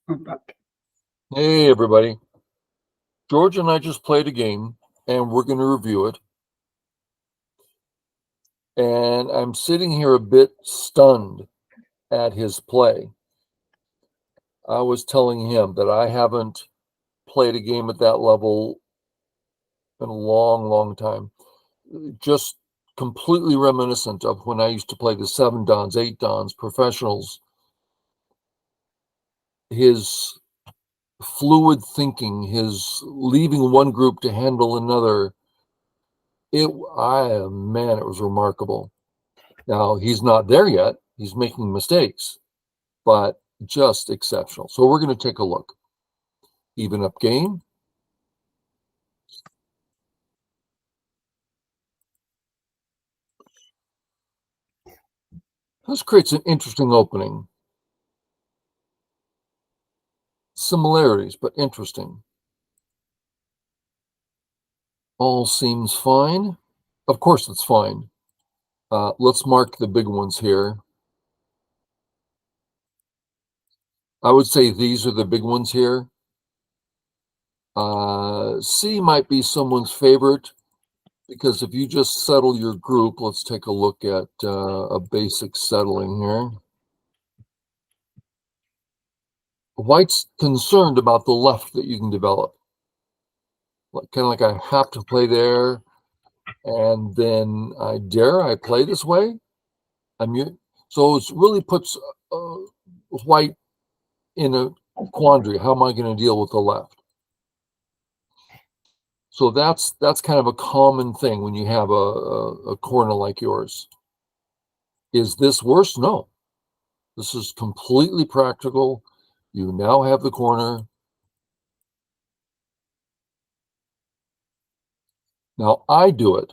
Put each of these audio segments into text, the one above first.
I'm back. Hey, everybody. George and I just played a game, and we're going to review it. And I'm sitting here a bit stunned at his play. I was telling him that I haven't played a game at that level in a long, long time. Just completely reminiscent of when I used to play the 7 Dons, 8 Dons, professionals. His fluid thinking, his leaving one group to handle another. Man, it was remarkable. Now, he's not there yet. He's making mistakes, but just exceptional. So we're going to take a look. Even up game. This creates an interesting opening. Similarities, but interesting. All seems fine. Of course it's fine. Let's mark the big ones here. I would say these are the big ones here. C might be someone's favorite because if you just settle your group, let's take a look at a basic settling here. White's concerned about the left that you can develop. Kind of like I have to play there, and then I play this way? So it really puts White in a quandary. How am I going to deal with the left? So that's kind of a common thing when you have a corner like yours. Is this worse? No. This is completely practical. You now have the corner. Now I do it,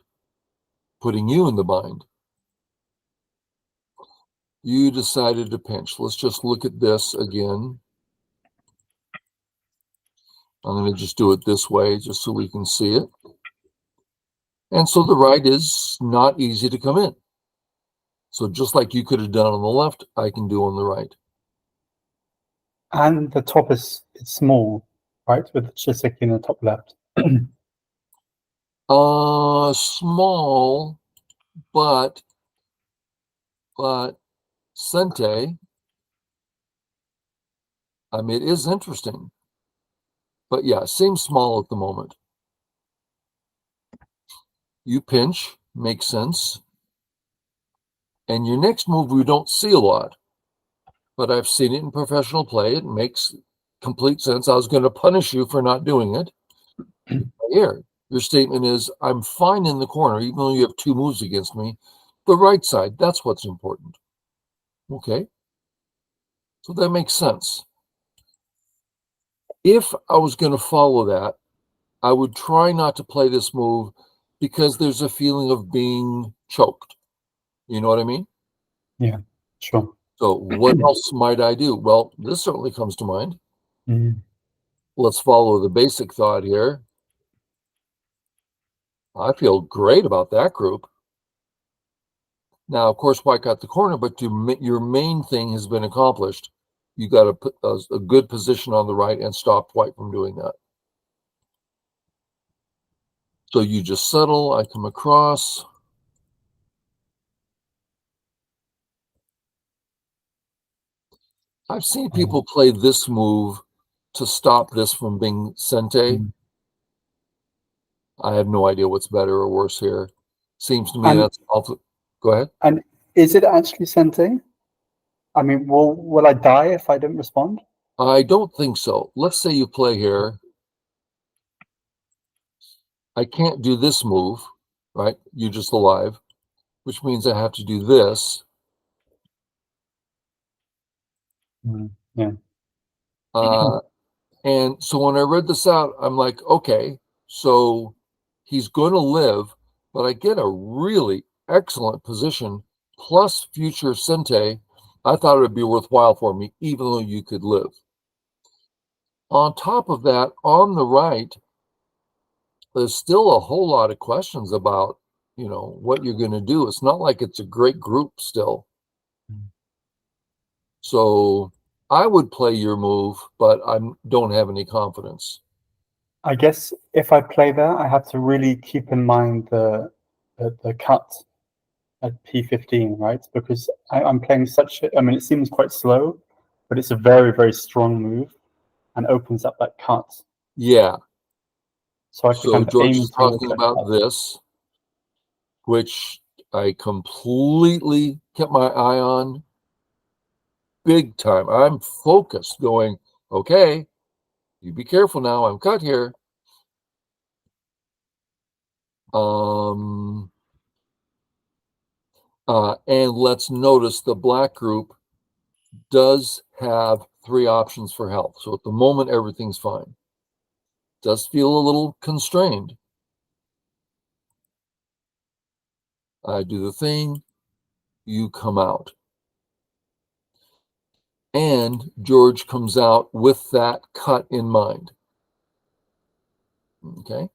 putting you in the bind. You decided to pinch. Let's just look at this again. I'm going to just do it this way just so we can see it. And so the right is not easy to come in. So just like you could have done on the left, I can do on the right. And the top is small, right? With the chiswick in the top left. Small, but Sente, I mean, it is interesting. But yeah, seems small at the moment. You pinch, makes sense. And your next move we don't see a lot, but I've seen it in professional play. It makes complete sense. I was going to punish you for not doing it. Here, your statement is, I'm fine in the corner, even though you have 2 moves against me. The right side, that's what's important. Okay. So that makes sense. If I was going to follow that, I would try not to play this move because there's a feeling of being choked. You know what I mean? Yeah, sure. So what else might I do? Well, this certainly comes to mind. Mm. Let's follow the basic thought here. I feel great about that group. Now, of course, White got the corner, but your main thing has been accomplished. You got to put a good position on the right and stop White from doing that. So you just settle. I come across. I've seen people play this move to stop this from being Sente. I have no idea what's better or worse here. Seems to me that's awful. Go ahead. And is it actually Sente? I mean, will I die if I don't respond? I don't think so. Let's say you play here. I can't do this move, right? You're just alive, which means I have to do this. Yeah. And so when I read this out, I'm like, okay, so he's going to live, but I get a really excellent position plus future Sente. I thought it would be worthwhile for me, even though you could live. On top of that, on the right, there's still a whole lot of questions about, what you're going to do. It's not like it's a great group still. So I would play your move, but I don't have any confidence. I guess if I play there, I have to really keep in mind the cut at P15, right? Because I'm playing I mean, it seems quite slow, but it's a very, very strong move and opens up that cut. Yeah. So I have to So kind of George aim is talking towards that about cut. this, which I completely kept my eye on big time. I'm focused, going, okay, you be careful now. I'm cut here. And let's notice the black group does have 3 options for health. So at the moment, everything's fine. Does feel a little constrained. I do the thing, you come out. And George comes out with that cut in mind. Okay.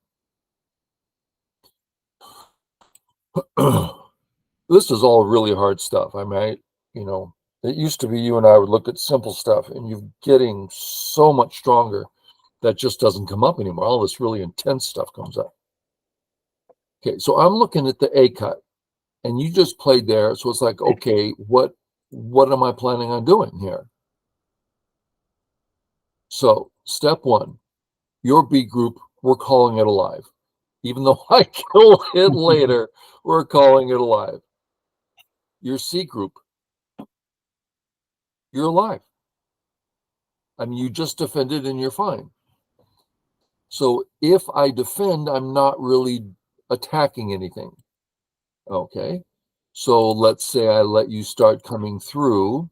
This is all really hard stuff. I mean, it used to be you and I would look at simple stuff, and you're getting so much stronger that just doesn't come up anymore. All this really intense stuff comes up. Okay, so I'm looking at the A cut, and you just played there. So it's like, okay, what am I planning on doing here? So step 1, your B group, we're calling it alive. Even though I kill it later, we're calling it alive. Your C group, you're alive. I mean, you just defended and you're fine. So if I defend, I'm not really attacking anything. Okay. So let's say I let you start coming through,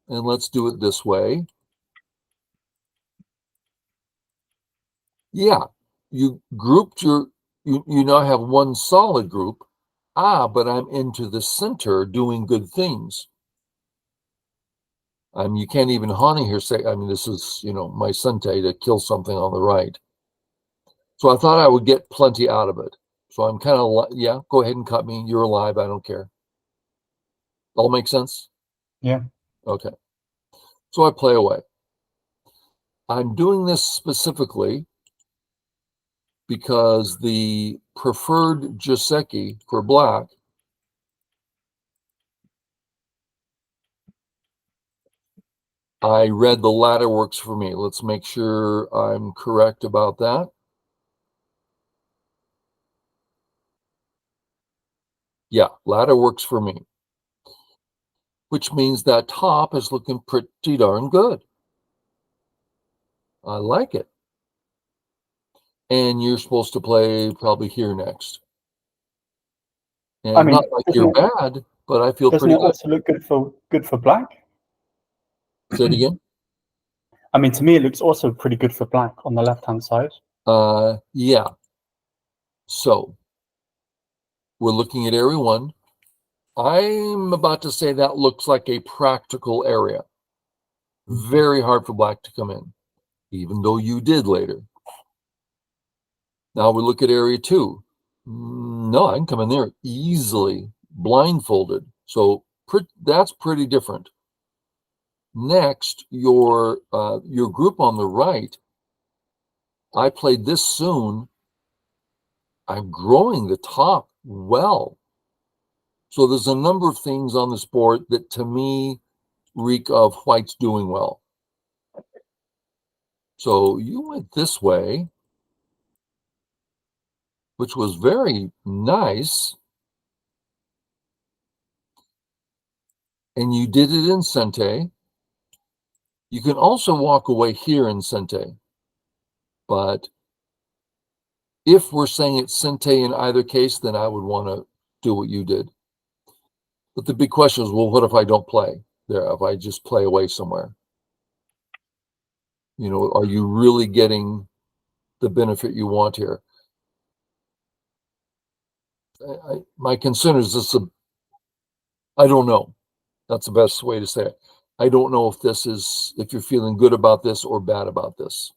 and let's do it this way. Yeah, you grouped you now have one solid group. But I'm into the center doing good things. You can't even Hani here say, this is, my Sente to kill something on the right. So I thought I would get plenty out of it. So I'm kind of, yeah, go ahead and cut me. You're alive. I don't care. All make sense? Yeah. Okay. So I play away. I'm doing this specifically because the preferred Joseki for black I read the ladder works for me. Let's make sure I'm correct about that. Yeah, ladder works for me, which means that top is looking pretty darn good. I like it. And you're supposed to play probably here next. And I mean, not like you're bad, but I feel doesn't pretty it good. also look good for black? Say it again. I mean, to me, it looks also pretty good for black on the left-hand side. Yeah. So we're looking at area 1. I'm about to say that looks like a practical area. Very hard for black to come in, even though you did later. Now we look at area 2. No, I can come in there easily, blindfolded. So that's pretty different. Next, your group on the right, I played this soon. I'm growing the top well. So there's a number of things on this board that to me reek of white's doing well. So you went this way, which was very nice. And you did it in Sente. You can also walk away here in Sente. But if we're saying it's Sente in either case, then I would want to do what you did. But the big question is, well, what if I don't play there? If I just play away somewhere? Are you really getting the benefit you want here? My concern is I don't know. That's the best way to say it. I don't know if you're feeling good about this or bad about this.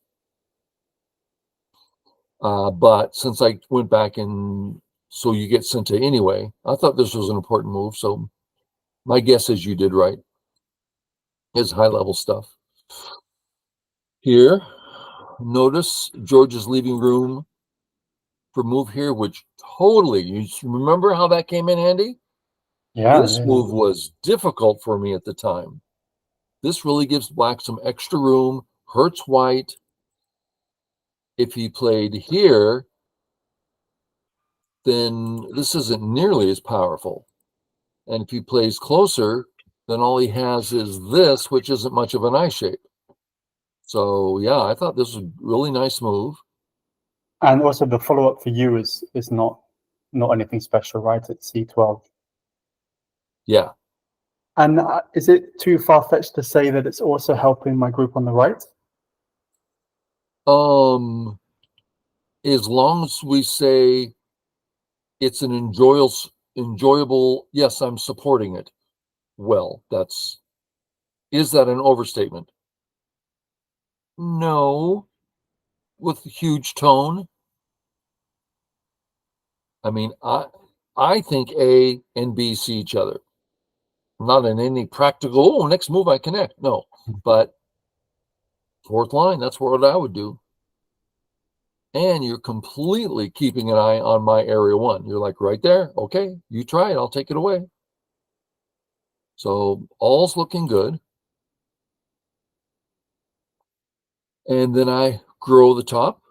But since I went back and so you get Sente anyway, I thought this was an important move. So my guess is you did right. is high-level stuff. Here, notice George is leaving room for move here, which totally, you remember how that came in handy? Yeah, This yeah. move was difficult for me at the time. This really gives black some extra room, hurts white. If he played here, then this isn't nearly as powerful. And if he plays closer, then all he has is this, which isn't much of an eye shape. So yeah, I thought this was a really nice move. And also the follow-up for you is not anything special, right? It's C12. Yeah. And is it too far-fetched to say that it's also helping my group on the right? As long as we say it's an enjoyable, yes, I'm supporting it. Well, is that an overstatement? No, with huge tone. I mean, I think A and B see each other. Not in any practical, next move I connect. No, but fourth line, that's what I would do. And you're completely keeping an eye on my area one. You're like, right there. Okay, you try it. I'll take it away. So all's looking good. And then I grow the top,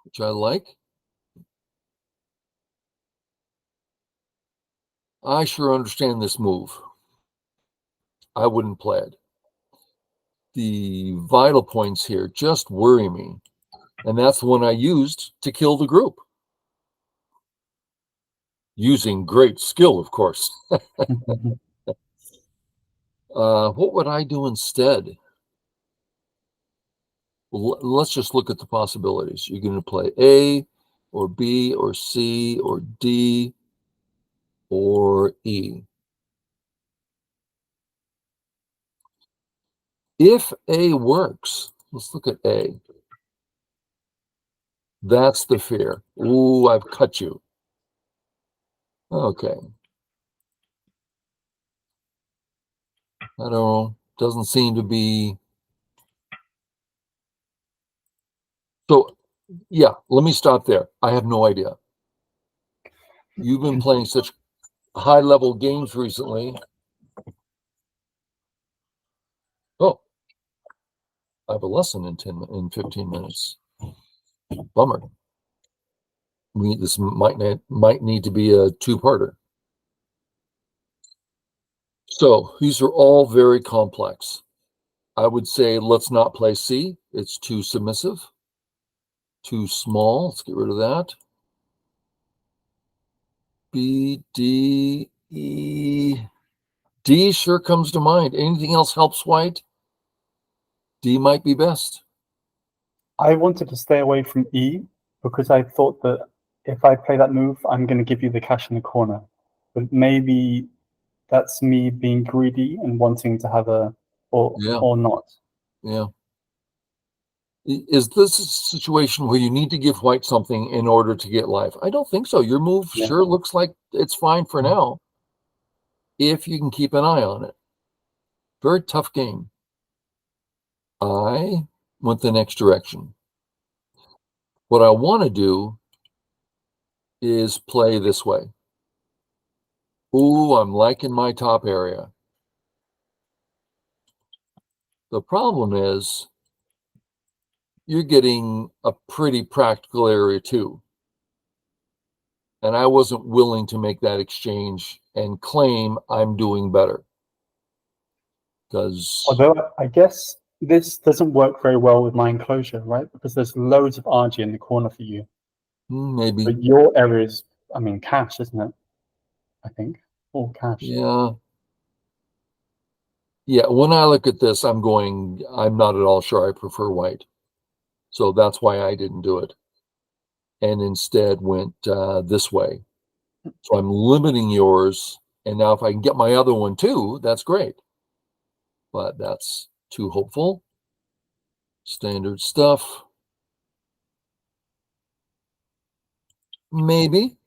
which I like. I sure understand this move. I wouldn't play it. The vital points here just worry me. And that's the one I used to kill the group. Using great skill, of course. What would I do instead? Let's just look at the possibilities. You're going to play A or B or C or D or E. If A works, let's look at A. That's the fear. Ooh, I've cut you. Okay. I don't know. Doesn't seem to be. So, yeah, let me stop there. I have no idea. You've been playing such high-level games recently. Oh, I have a lesson in 15 minutes. Bummer. This might need to be a two-parter. So these are all very complex. I would say let's not play C. It's too submissive, too small. Let's get rid of that. B, D, E. D sure comes to mind. Anything else helps white? D might be best. I wanted to stay away from E because I thought that if I play that move, I'm going to give you the cash in the corner. But maybe that's me being greedy and wanting to have or not. Yeah. Is this a situation where you need to give white something in order to get life? I don't think so. Your move sure looks like it's fine for now, if you can keep an eye on it. Very tough game. I went the next direction. What I want to do is play this way. Ooh, I'm liking my top area. The problem is you're getting a pretty practical area too. And I wasn't willing to make that exchange and claim I'm doing better. Because Although I guess this doesn't work very well with my enclosure, right? Because there's loads of RG in the corner for you. maybe. But your area is, I mean, cash, isn't it? I think. All cash. Yeah. Yeah, when I look at this, I'm not at all sure I prefer white. So that's why I didn't do it. And instead went this way. So I'm limiting yours. And now if I can get my other one too, that's great. But that's too hopeful. Standard stuff. Maybe.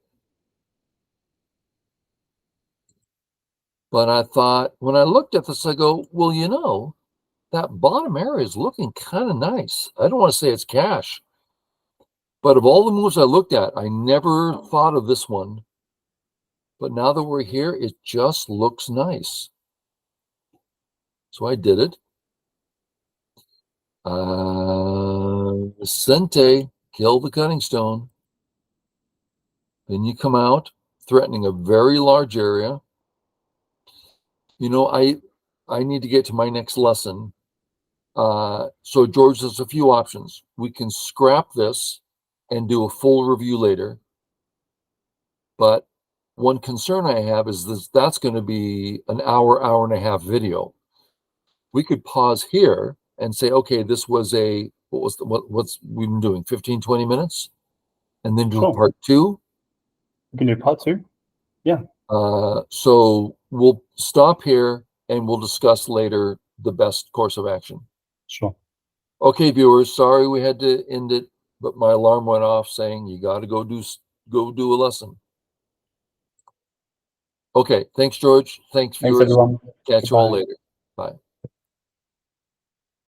But I thought, when I looked at this, I go, well, that bottom area is looking kind of nice. I don't want to say it's cash, but of all the moves I looked at, I never thought of this one. But now that we're here, it just looks nice. So I did it. Sente, kill the cutting stone. Then you come out, threatening a very large area. You know, I need to get to my next lesson. So George, there's a few options. We can scrap this and do a full review later. But one concern I have is that's going to be an hour and a half video. We could pause here and say, okay, this was what's we've been doing, 15, 20 minutes, and then do Sure. part two. We can do part two. Yeah. So we'll stop here and we'll discuss later the best course of action. Sure. Okay, viewers, sorry we had to end it, but my alarm went off saying you got to go do a lesson. Okay, thanks, George. Thanks, viewers. Thanks, everyone. Catch you all Goodbye. later. Bye.